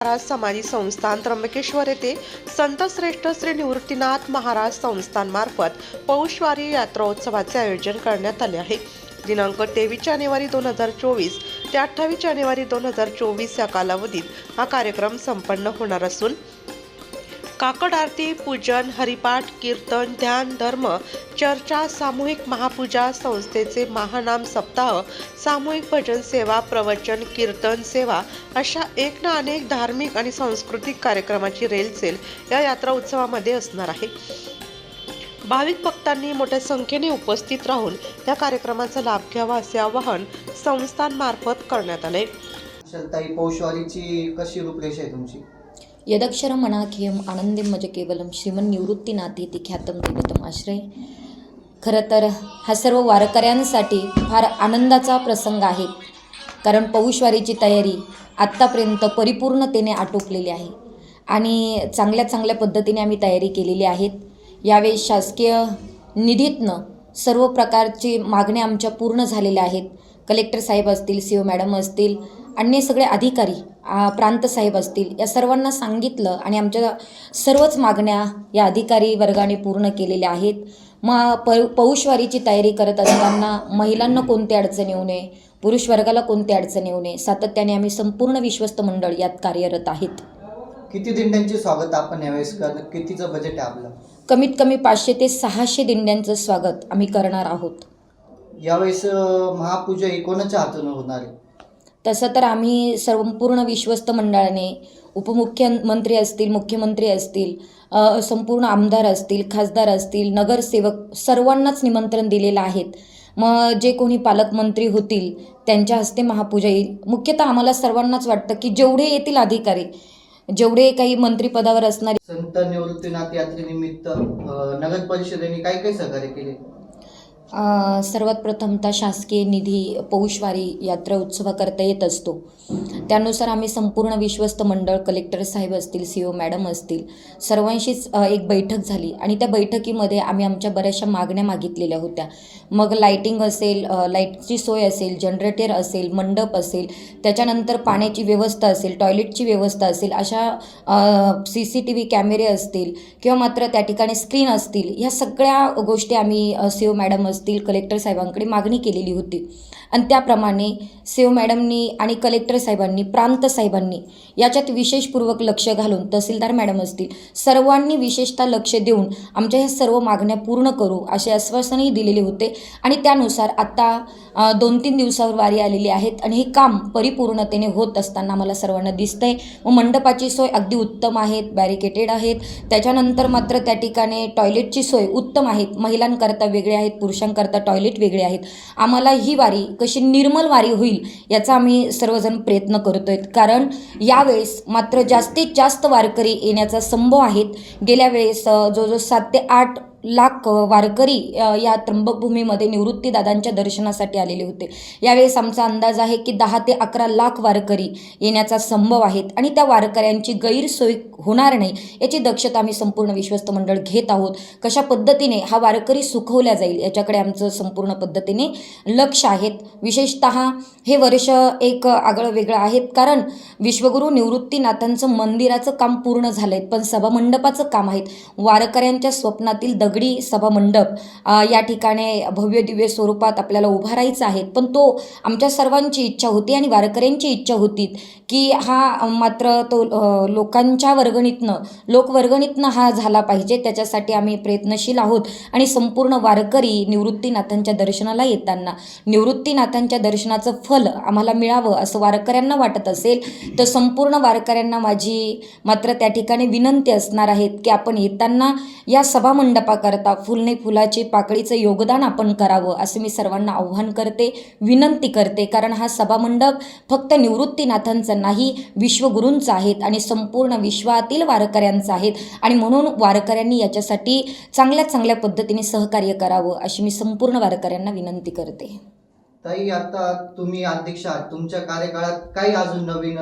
महाराज समाजी संस्थान त्र्यंबकेश्वर येथे संत श्रेष्ठ श्री निवृत्तीनाथ महाराज संस्थानमार्फत पौषवारी यात्रोत्सवाचे आयोजन करण्यात आले आहे। दिनांक 23 जानेवारी 2024 ते 28 जानेवारी 2024 या कालावधीत हा कार्यक्रम संपन्न होणार असून काकड आरती, पूजन, हरिपाठ, कीर्तन, ध्यान, धर्म चर्चा, सामूहिक महापूजा, संस्थेचे महानाम सप्ताह, सामूहिक भजन सेवा, प्रवचन, कीर्तन सेवा अशा एक ना अनेक धार्मिक आणि सांस्कृतिक कार्यक्रमाची रेलचेल या यात्रा उत्सवामध्ये असणार आहे। भाविक भक्तांनी मोठ्या संख्येने उपस्थित राहून या कार्यक्रमाचा लाभ घ्यावा असे आवाहन संस्थांमार्फत करण्यात आले। ताई, पौषवारीची कशी रूपरेषा आहे तुमची? यदक्षरम अनाख्यम आनंदम मज केवलम श्रीमन निवृत्तीनाथेति ख्यातम दैवतम आश्रय। खरं तर हा सर्व वारकऱ्यांसाठी फार आनंदाचा प्रसंग आहे, कारण पौषवारीची तयारी आत्तापर्यंत परिपूर्णतेने आटोपलेली आहे आणि चांगल्या पद्धतीने आम्ही तयारी केलेली आहेत। यावेळी शासकीय निधीतनं सर्व प्रकारचे मागण्या आमच्या पूर्ण झालेल्या आहेत। कलेक्टर साहेब असतील, CO मॅडम असतील, अन्य सगळे अधिकारी, प्रांत साहेब असतील, या सर्वांना सांगितलं आणि आमच्या सर्वच मागण्या या अधिकारी वर्गाने पूर्ण केलेल्या आहेत। मग पौषवारीची तयारी करत असताना महिलांना कोणती अडचण येऊ नये, पुरुष वर्गाला कोणती अडचण येऊ नये, सातत्याने आम्ही संपूर्ण विश्वस्त मंडळ यात कार्यरत आहेत। किती दिंड्यांचे स्वागत आपण यावेळेस करणार? कितीचं बजेट आहे आपलं? कमीत कमी 500 ते 600 दिंड्यांचं स्वागत आम्ही करणार आहोत। यावेळेस महापूजा ही कोणाच्या हातून होणार आहे? तसं तर आम्ही संपूर्ण विश्वस्त मंडळाने, उपमुख्यमंत्री असतील, मुख्यमंत्री असतील, संपूर्ण आमदार असतील, खासदार असतील, नगरसेवक सर्वांनाच निमंत्रण दिलेलं आहे। मग जे कोणी पालकमंत्री होतील त्यांच्या हस्ते महापूजा येईल। मुख्यतः आम्हाला सर्वांनाच वाटतं की जेवढे येतील अधिकारी, जेवढे काही मंत्रिपदावर असणारे। संत निवृत्तीनाथ यात्रेनिमित्त नगर परिषदेने काय सहकार्य केले? सर्वात प्रथमतः शासकीय निधी पौषवारी यात्रा उत्सवाकरता येत असतो, त्यानुसार आम्ही संपूर्ण विश्वस्त मंडळ, कलेक्टर साहेब असतील, CO मॅडम असतील, सर्वांशीच एक बैठक झाली आणि त्या बैठकीमध्ये आम्ही आमच्या बऱ्याचशा मागण्या मागितलेल्या होत्या। मग लाईटिंग असेल, लाईटची सोय असेल, जनरेटर असेल, मंडप असेल, त्याच्यानंतर पाण्याची व्यवस्था असेल, टॉयलेटची व्यवस्था असेल, अशा CCTV कॅमेरे असतील किंवा मात्र त्या ठिकाणी स्क्रीन असतील, ह्या सगळ्या गोष्टी आम्ही CO मॅडम असतील, कलेक्टर साहेबांकडे मागणी केलेली होती आणि त्याप्रमाणे CO मॅडमनी आणि कलेक्टर साहेबांनी, प्रांत साहेबांनी याच्यात विशेषपूर्वक लक्ष घालून, तहसीलदार मॅडम असतील, सर्वांनी विशेषतः लक्ष देऊन आमच्या ह्या सर्व मागण्या पूर्ण करू असे आश्वासनही दिलेले होते आणि त्यानुसार आता 2-3 दिवसावर वारी आलेली आहेत आणि हे काम परिपूर्णतेने होत असताना आम्हाला सर्वांना दिसतंय। व मंडपाची सोय अगदी उत्तम आहेत, बॅरिकेटेड आहेत, त्याच्यानंतर मात्र त्या ठिकाणी टॉयलेटची सोय उत्तम आहेत, महिलांकरता वेगळे आहेत, पुरुषांकरता टॉयलेट वेगळे आहेत। आम्हाला ही वारी कशी निर्मल वारी होईल याचा आम्ही सर्वजण प्रयत्न करतोय, कारण यावेळेस मात्र जास्तीत जास्त वारकरी येण्याचा संभव आहेत। गेल्या वेळेस जवळजवळ 7 ते 8 लाख वारकरी या त्र्यंबकभूमीमध्ये निवृत्तीदादांच्या दर्शनासाठी आलेले होते। यावेळेस आमचा अंदाज आहे की 10 ते 11 लाख वारकरी येण्याचा संभव आहेत आणि त्या वारकऱ्यांची गैरसोय होणार नाही याची दक्षता आम्ही संपूर्ण विश्वस्त मंडळ घेत आहोत। कशा पद्धतीने हा वारकरी सुखवला जाईल याच्याकडे आमचं संपूर्ण पद्धतीने लक्ष आहे। विशेषतः हे वर्ष एक आगळं वेगळं आहे, कारण विश्वगुरू निवृत्तीनाथांचं मंदिराचं काम पूर्ण झालं आहे, पण सभामंडपाचं काम आहे। वारकऱ्यांच्या स्वप्नातील दगडी सभामंडप या ठिकाणी भव्य दिव्य स्वरूपात आपल्याला उभारायचा आहे, पण तो आमच्या सर्वांची इच्छा होती आणि वारकऱ्यांची इच्छा होती की हा मात्र तो लोकवर्गणीतनं हा झाला पाहिजे। त्याच्यासाठी आम्ही प्रयत्नशील आहोत आणि संपूर्ण वारकरी निवृत्तीनाथांच्या दर्शनाला येताना निवृत्तीनाथांच्या दर्शनाचं फल आम्हाला मिळावं असं वारकऱ्यांना वाटत असेल तर संपूर्ण वारकऱ्यांना माझी मात्र त्या ठिकाणी विनंती असणार आहे की आपण येताना या सभामंडपाकरता फुलने फुलाचे पाकळीचं योगदान आपण करावं असं मी सर्वांना आव्हान करते, विनंती करते, कारण हा सभामंडप फक्त निवृत्तीनाथांचा नाही, विश्वगुरूंचा आहेत आणि संपूर्ण विश्वातील वारकऱ्यांचा आहेत आणि म्हणून वारकऱ्यांनी याच्यासाठी चांगल्या पद्धतीने सहकार्य करावं अशी मी संपूर्ण वारकऱ्यांना विनंती करते। ताई, आता तुम्ही अध्यक्ष आहात, तुमच्या कार्यकाळात काही अजून नवीन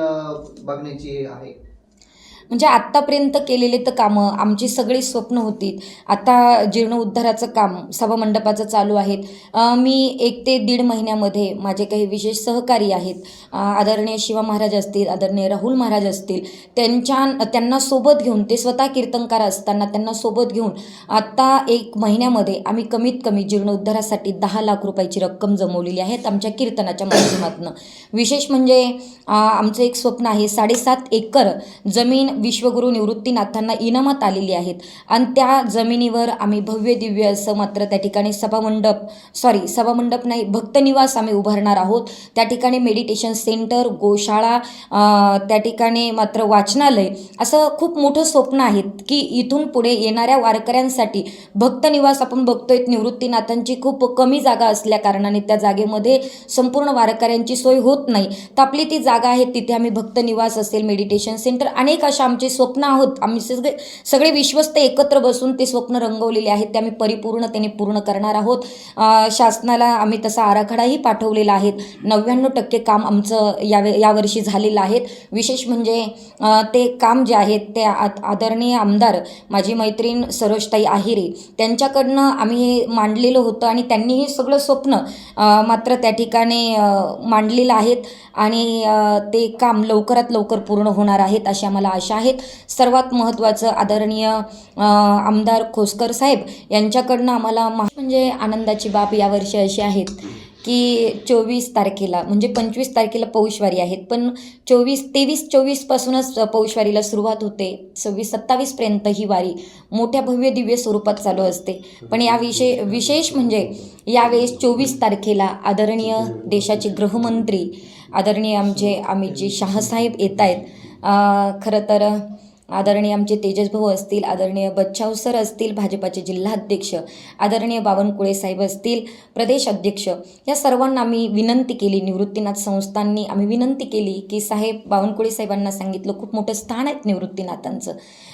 बघण्याची आहे? म्हणजे आत्तापर्यंत केलेले तर कामं आमची सगळी स्वप्न होती. आता जीर्णोद्धाराचं काम सभामंडपाचं चालू आहेत. मी 1 ते 1.5 महिन्यामध्ये माझे काही विशेष सहकारी आहेत, आदरणीय शिवा महाराज असतील, आदरणीय राहुल महाराज असतील, त्यांना सोबत घेऊन, ते स्वतः कीर्तनकार असताना त्यांना सोबत घेऊन आत्ता 1 महिन्यामध्ये आम्ही कमीत कमी जीर्णोद्धारासाठी 10 लाख रुपयाची रक्कम जमवलेली आहेत आमच्या कीर्तनाच्या माध्यमातून. विशेष म्हणजे आमचं एक स्वप्न आहे, 7.5 एकर जमीन विश्वगुरू निवृत्तीनाथांना इनामात आलेली आहेत आणि त्या जमिनीवर आम्ही भव्य दिव्य असं मात्र त्या ठिकाणी सभामंडप नाही, भक्तनिवास आम्ही उभारणार आहोत. त्या ठिकाणी मेडिटेशन सेंटर, गोशाळा, त्या ठिकाणी मात्र वाचनालय, असं खूप मोठं स्वप्न आहे की इथून पुढे येणाऱ्या वारकऱ्यांसाठी भक्तनिवास आपण बघतोय. निवृत्तीनाथांची खूप कमी जागा असल्या कारणाने त्या जागेमध्ये संपूर्ण वारकऱ्यांची सोय होत नाही, तर आपली ती जागा आहे, तिथे आम्ही भक्तनिवास असेल, मेडिटेशन सेंटर, अनेक अशा आमचे स्वप्न आहोत. आम्ही सगळे विश्वस्त एकत्र बसून ते स्वप्न रंगवलेले आहेत, ते आम्ही परिपूर्णतेने पूर्ण करणार आहोत. शासनाला आम्ही तसा आराखडाही पाठवलेला आहे. 99% काम आमचं यावर्षी झालेलं आहे. विशेष म्हणजे ते काम जे आहे ते आदरणीय आमदार माझी मैत्रीण सरोजताई आहिरे त्यांच्याकडनं आम्ही हे मांडलेलं होतं आणि त्यांनी हे सगळं स्वप्न मात्र त्या ठिकाणी मांडलेलं आहेत आणि ते काम लवकरात लवकर पूर्ण होणार आहेत अशी आम्हाला आशा आहेत. सर्वात महत्त्वाचं आदरणीय आमदार खोसकर साहेब यांच्याकडनं आम्हाला म्हणजे आनंदाची बाब यावर्षी अशी आहेत की 24 तारखेला म्हणजे 25 तारखेला पौषवारी आहेत, पण 23-24 पासूनच पौषवारीला सुरुवात होते. 26-27पर्यंत ही वारी मोठ्या भव्य दिव्य स्वरूपात चालू असते. पण विशेष म्हणजे यावेळेस 24 तारखेला आदरणीय देशाचे गृहमंत्री आदरणीय आमचे अमितजी शहासाहेब येत आहेत. खरं तर आदरणीय आमचे तेजस भाऊ असतील, आदरणीय बच्छाव सर असतील, भाजपाचे जिल्हाध्यक्ष आदरणीय बावनकुळे साहेब असतील, प्रदेश अध्यक्ष, या सर्वांना आम्ही विनंती केली. निवृत्तीनाथ संस्थांनी आम्ही विनंती केली की साहेब, बावनकुळे साहेबांना सांगितलं खूप मोठं स्थान आहे निवृत्तीनाथांचं.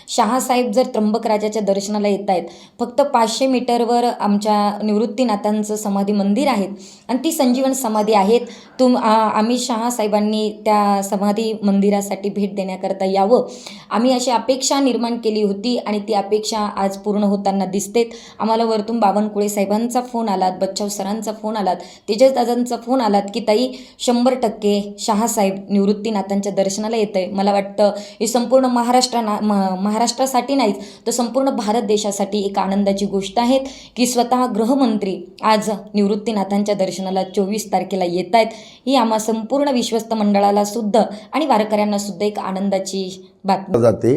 शहासाहेब जर त्र्यंबकराजाच्या दर्शनाला येत आहेत, फक्त 500 मीटरवर आमच्या निवृत्तीनाथांचं समाधी मंदिर आहेत आणि ती संजीवन समाधी आहेत. आम्ही शहासाहेबांनी त्या समाधी मंदिरासाठी भेट देण्याकरता यावं, आम्ही अशी अपेक्षा निर्माण केली होती आणि ती अपेक्षा आज पूर्ण होताना दिसतेत. आम्हाला वरतून बावनकुळे साहेबांचा फोन आलात, बच्छाव सरांचा फोन आलात, तेजसदादांचा फोन आलात की ताई 100% शहासाहेब निवृत्तीनाथांच्या दर्शनाला येत आहे. मला वाटतं हे संपूर्ण महाराष्ट्रासाठी नाहीच तर संपूर्ण भारत देशासाठी एक आनंदाची गोष्ट आहे की स्वतः गृहमंत्री आज निवृत्तीनाथांच्या दर्शनाला 24 तारखेला येत आहेत. ही आम्हा संपूर्ण विश्वस्त मंडळाला सुद्धा आणि वारकऱ्यांना सुद्धा एक आनंदाची बातमी जाते.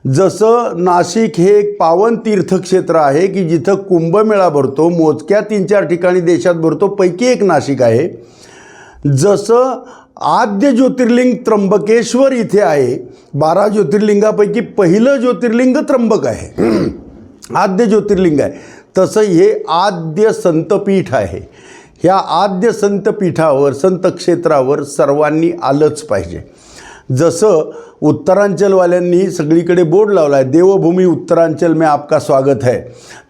जसं नाशिक हे एक पावन तीर्थक्षेत्र आहे की जिथं कुंभमेळा भरतो, मोजक्या 3-4 ठिकाणी देशात भरतो, पैकी एक नाशिक आहे. जसं आद्य ज्योतिर्लिंग त्र्यंबकेश्वर इथे आहे, 12 ज्योतिर्लिंगापैकी पहिलं ज्योतिर्लिंग त्र्यंबक आहे, आद्य ज्योतिर्लिंग आहे, तसं हे आद्य संतपीठ आहे. ह्या आद्य संतपीठावर, संतक्षेत्रावर सर्वांनी आलंच पाहिजे. जसं उत्तरांचलवाल्यांनी सगळीकडे बोर्ड लावला आहे, देवभूमी उत्तरांचल में आपका स्वागत है,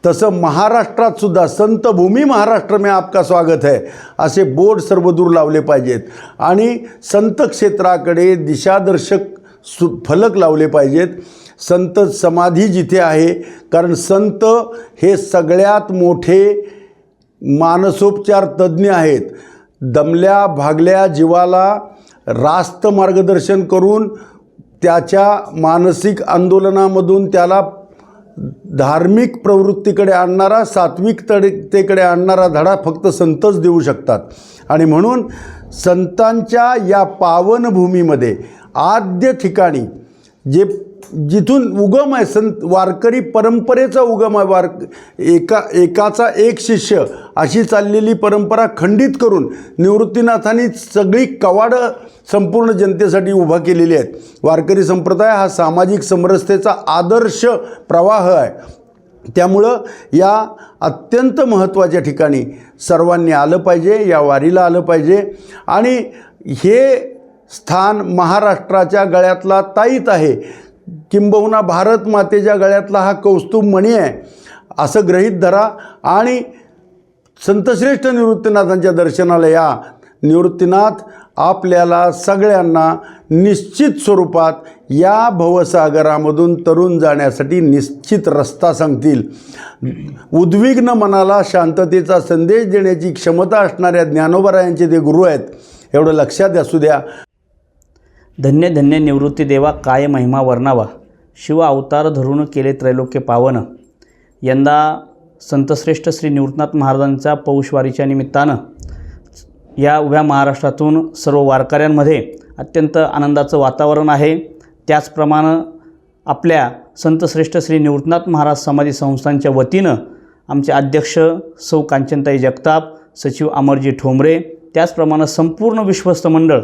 तसं महाराष्ट्रात सुद्धा संतभूमी महाराष्ट्र में आपका स्वागत है असे बोर्ड सर्वदूर लावले पाहिजेत आणि संत क्षेत्राकडे दिशादर्शक फलक लावले पाहिजेत. संत समाधी जिथे आहे, कारण संत हे सगळ्यात मोठे मानसोपचार तज्ज्ञ आहेत. दमल्या भागल्या जीवाला रास्त मार्गदर्शन करून त्याच्या मानसिक आंदोलनामधून त्याला धार्मिक प्रवृत्तीकडे आणणारा, सात्विकतेकडे आणणारा धडा फक्त संतच देऊ शकतात. आणि म्हणून संतांच्या या पावनभूमीमध्ये आद्य ठिकाणी जिथून उगम आहे, संत वारकरी परंपरेचा उगम आहे, एकाचा एक शिष्य अशी चाललेली परंपरा खंडित करून निवृत्तीनाथांनी सगळी कवाडं संपूर्ण जनतेसाठी उभा केलेली आहेत. वारकरी संप्रदाय हा सामाजिक समरसतेचा आदर्श प्रवाह आहे. त्यामुळं या अत्यंत महत्त्वाच्या ठिकाणी सर्वांनी आलं पाहिजे, या वारीला आलं पाहिजे. आणि हे स्थान महाराष्ट्राच्या गळ्यातला ताईत आहे, किंबहुना भारत मातेच्या गळ्यातला हा कौस्तुभ मणी आहे असं गृहीत धरा आणि संतश्रेष्ठ निवृत्तीनाथांच्या दर्शनाला या. निवृत्तीनाथ आपल्याला सगळ्यांना निश्चित स्वरूपात या भवसागरामधून तरुण जाण्यासाठी निश्चित रस्ता सांगतील. उद्विग्न मनाला शांततेचा संदेश देण्याची क्षमता असणाऱ्या ज्ञानोबरायांचे ते गुरु आहेत, एवढं लक्षात असू द्या. धन्य धन्य निवृत्ती देवा, काय महिमा वर्णावा, शिव अवतार धरून केले त्रैलोक्य पावन. यंदा संतश्रेष्ठ श्री निवृत्तीनाथ महाराजांच्या पौषवारीच्या निमित्तानं या उभ्या महाराष्ट्रातून सर्व वारकऱ्यांमध्ये अत्यंत आनंदाचं वातावरण आहे. त्याचप्रमाणे आपल्या संतश्रेष्ठ श्री निवृत्तीनाथ महाराज समाधी संस्थांच्या वतीनं आमचे अध्यक्ष सौ कांचनताई जगताप, सचिव अमरजी ठोंबरे, त्याचप्रमाणे संपूर्ण विश्वस्त मंडळ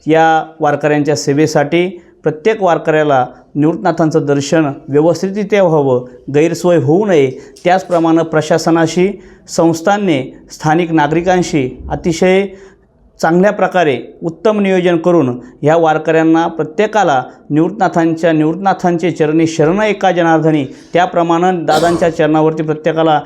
या वारकऱ्यांच्या सेवेसाठी प्रत्येक वारकऱ्याला निवृत्तीनाथांचं दर्शन व्यवस्थितरित्या व्हावं, गैरसोय होऊ नये, त्याचप्रमाणे प्रशासनाशी, संस्थांनी, स्थानिक नागरिकांशी अतिशय चांगल्या प्रकारे उत्तम नियोजन करून ह्या वारकऱ्यांना प्रत्येकाला निवृत्तीनाथांचे चरणी शरण एका जनार्दनी, त्याप्रमाणे दादांच्या चरणावरती प्रत्येकाला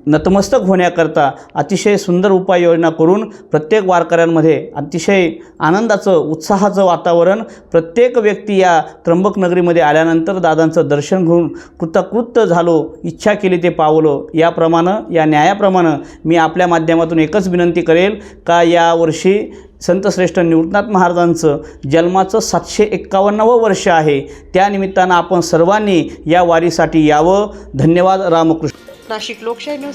नतमस्तक होण्याकरता अतिशय सुंदर उपाययोजना करून प्रत्येक वारकऱ्यांमध्ये अतिशय आनंदाचं, उत्साहाचं वातावरण, प्रत्येक व्यक्ती या त्र्यंबकनगरीमध्ये आल्यानंतर दादांचं दर्शन घेऊन कृतकृत्य झालो, इच्छा केली ते पावलो, याप्रमाणे या न्यायाप्रमाणे मी आपल्या माध्यमातून एकच विनंती करेल का यावर्षी संतश्रेष्ठ निवृत्तीनाथ महाराजांचं जन्माचं 751वं वर्ष आहे. त्यानिमित्तानं आपण सर्वांनी या वारीसाठी यावं. धन्यवाद. रामकृष्ण. नाशिक लोकशाही न्यूज